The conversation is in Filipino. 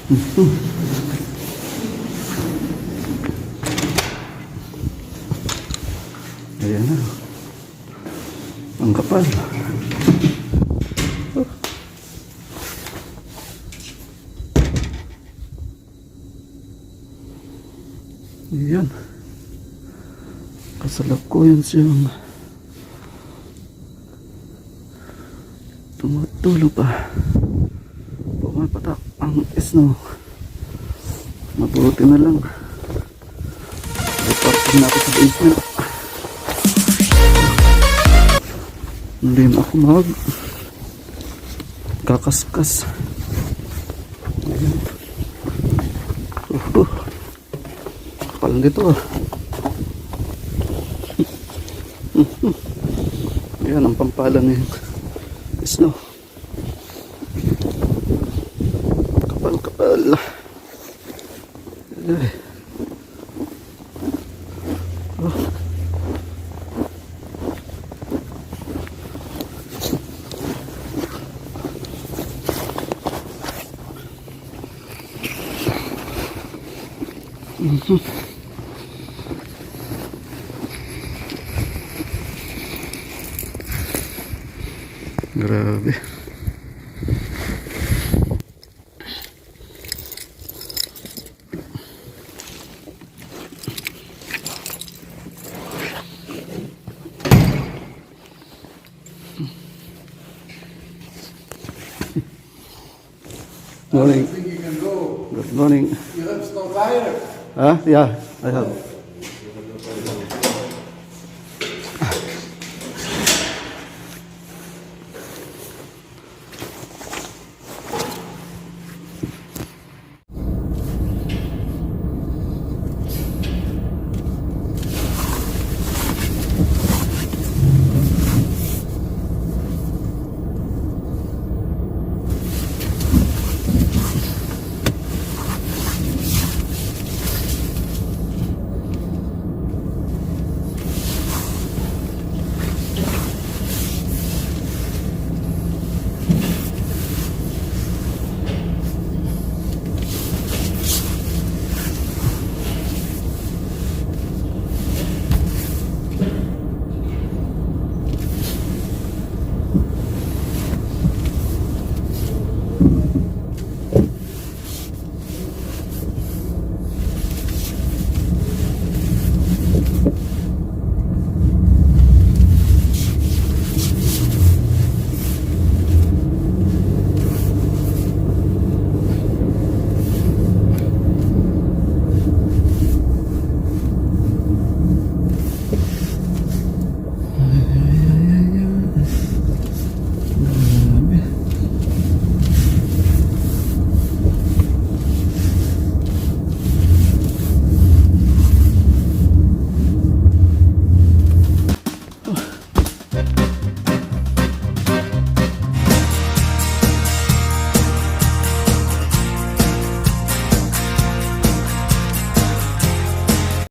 Ayan na. Ang kapal. Ayan. Kasalukuyan siyang tumutulo pa. Pumapatak ang snow. Mabuti na lang. Reporting natin sa basement. Hindi na ako kakaskas. Ayan. Kapal dito ah. Ayan ang pampala na yung snow. Kapal. Ay. Oh. Grabe. Morning. I think you can go. Good morning. You have snow tire. Huh? Yeah, I have.